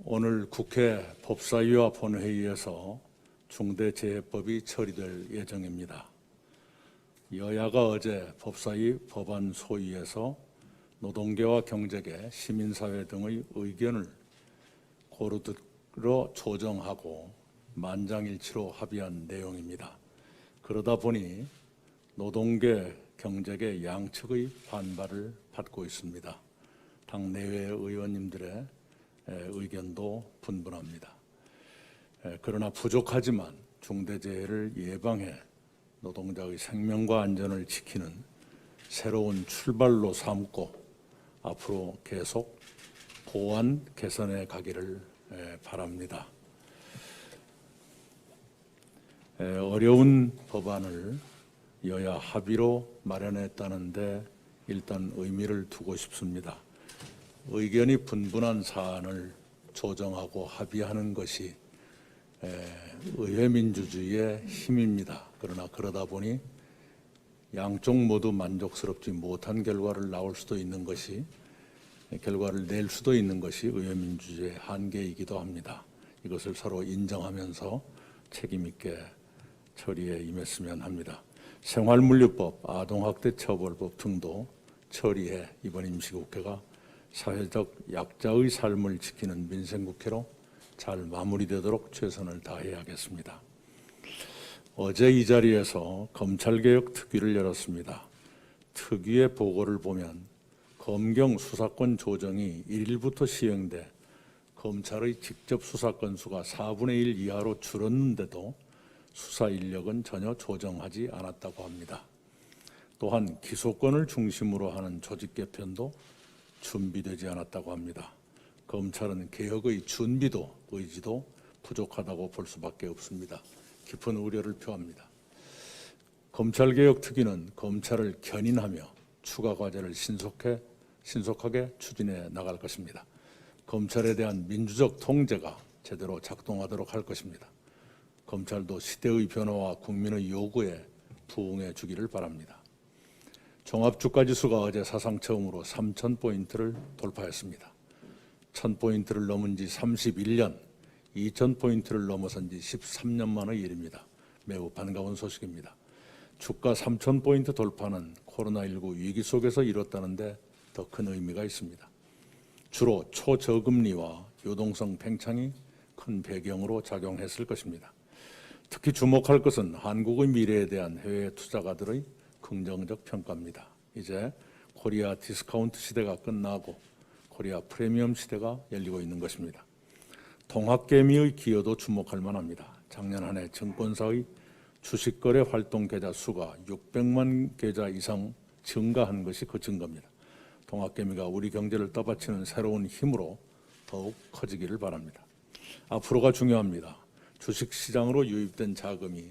오늘 국회 법사위와 본회의에서 중대재해법이 처리될 예정입니다. 여야가 어제 법사위 법안 소위에서 노동계와 경제계, 시민사회 등의 의견을 고루 들어 조정하고 만장일치로 합의한 내용입니다. 그러다 보니 노동계, 경제계 양측의 반발을 받고 있습니다. 당 내외 의원님들의 의견도 분분합니다. 그러나 부족하지만 중대재해를 예방해 노동자의 생명과 안전을 지키는 새로운 출발로 삼고 앞으로 계속 보완 개선해 가기를 바랍니다. 어려운 법안을 여야 합의로 마련했다는데 일단 의미를 두고 싶습니다. 의견이 분분한 사안을 조정하고 합의하는 것이 의회 민주주의의 힘입니다. 그러나 그러다 보니 양쪽 모두 만족스럽지 못한 결과를 낼 수도 있는 것이 의회 민주주의의 한계이기도 합니다. 이것을 서로 인정하면서 책임 있게 처리에 임했으면 합니다. 생활물류법, 아동학대처벌법 등도 처리해 이번 임시국회가 사회적 약자의 삶을 지키는 민생국회로 잘 마무리되도록 최선을 다해야겠습니다. 어제 이 자리에서 검찰개혁 특위를 열었습니다. 특위의 보고를 보면 검경 수사권 조정이 1일부터 시행돼 검찰의 직접 수사 건수가 4분의 1 이하로 줄었는데도 수사 인력은 전혀 조정하지 않았다고 합니다. 또한 기소권을 중심으로 하는 조직 개편도 준비되지 않았다고 합니다. 검찰은 개혁의 준비도 의지도 부족하다고 볼 수밖에 없습니다. 깊은 우려를 표합니다. 검찰개혁특위는 검찰을 견인하며 추가 과제를 신속하게 추진해 나갈 것입니다. 검찰에 대한 민주적 통제가 제대로 작동하도록 할 것입니다. 검찰도 시대의 변화와 국민의 요구에 부응해 주기를 바랍니다. 종합주가지수가 어제 사상 처음으로 3,000포인트를 돌파했습니다. 1,000포인트를 넘은 지 31년, 2,000포인트를 넘어선 지 13년 만의 일입니다. 매우 반가운 소식입니다. 주가 3,000포인트 돌파는 코로나19 위기 속에서 이뤘다는데 더 큰 의미가 있습니다. 주로 초저금리와 유동성 팽창이 큰 배경으로 작용했을 것입니다. 특히 주목할 것은 한국의 미래에 대한 해외 투자가들의 긍정적 평가입니다. 이제 코리아 디스카운트 시대가 끝나고 코리아 프리미엄 시대가 열리고 있는 것입니다. 동학개미의 기여도 주목할 만합니다. 작년 한 해 증권사의 주식거래 활동 계좌 수가 600만 계좌 이상 증가한 것이 그 증거입니다. 동학개미가 우리 경제를 떠받치는 새로운 힘으로 더욱 커지기를 바랍니다. 앞으로가 중요합니다. 주식시장으로 유입된 자금이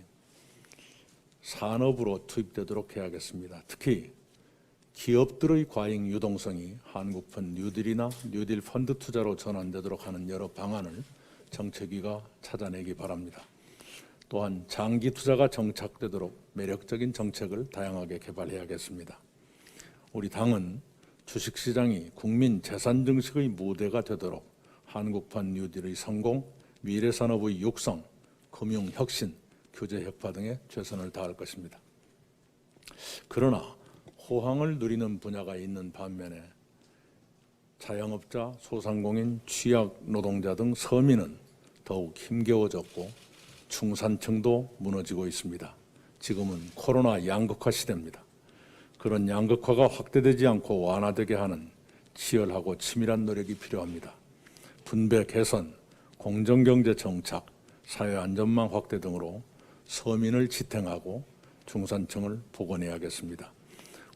산업으로 투입되도록 해야겠습니다. 특히 기업들의 과잉 유동성이 한국판 뉴딜이나 뉴딜 펀드 투자로 전환되도록 하는 여러 방안을 정책위가 찾아내기 바랍니다. 또한 장기 투자가 정착되도록 매력적인 정책을 다양하게 개발해야겠습니다. 우리 당은 주식시장이 국민 재산 증식의 무대가 되도록 한국판 뉴딜의 성공, 미래산업의 육성, 금융혁신, 규제혁파 등에 최선을 다할 것입니다. 그러나 호황을 누리는 분야가 있는 반면에 자영업자, 소상공인, 취약 노동자 등 서민은 더욱 힘겨워졌고 중산층도 무너지고 있습니다. 지금은 코로나 양극화 시대입니다. 그런 양극화가 확대되지 않고 완화되게 하는 치열하고 치밀한 노력이 필요합니다. 분배 개선, 공정경제 정착, 사회안전망 확대 등으로 서민을 지탱하고 중산층을 복원해야겠습니다.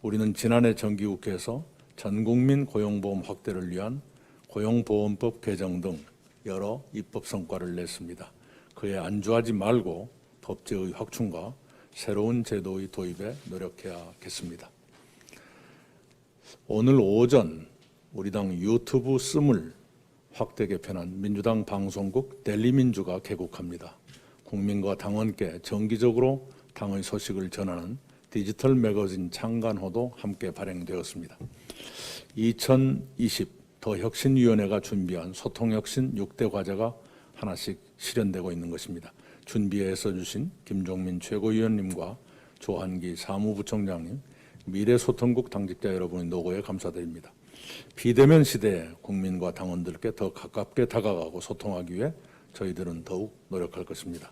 우리는 지난해 정기국회에서 전국민 고용보험 확대를 위한 고용보험법 개정 등 여러 입법 성과를 냈습니다. 그에 안주하지 말고 법제의 확충과 새로운 제도의 도입에 노력해야겠습니다. 오늘 오전 우리 당 유튜브 씀을 확대 개편한 민주당 방송국 델리민주가 개국합니다. 국민과 당원께 정기적으로 당의 소식을 전하는 디지털 매거진 창간호도 함께 발행되었습니다. 2020 더 혁신위원회가 준비한 소통혁신 6대 과제가 하나씩 실현되고 있는 것입니다. 준비해 써주신 김종민 최고위원님과 조한기 사무부총장님, 미래소통국 당직자 여러분의 노고에 감사드립니다. 비대면 시대에 국민과 당원들께 더 가깝게 다가가고 소통하기 위해 저희들은 더욱 노력할 것입니다.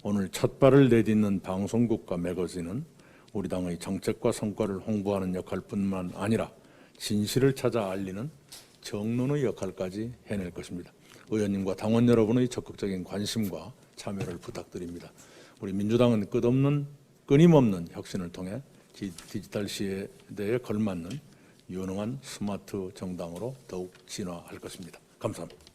오늘 첫 발을 내딛는 방송국과 매거진은 우리 당의 정책과 성과를 홍보하는 역할뿐만 아니라 진실을 찾아 알리는 정론의 역할까지 해낼 것입니다. 의원님과 당원 여러분의 적극적인 관심과 참여를 부탁드립니다. 우리 민주당은 끊임없는 혁신을 통해 디지털 시대에 걸맞는 유능한 스마트 정당으로 더욱 진화할 것입니다. 감사합니다.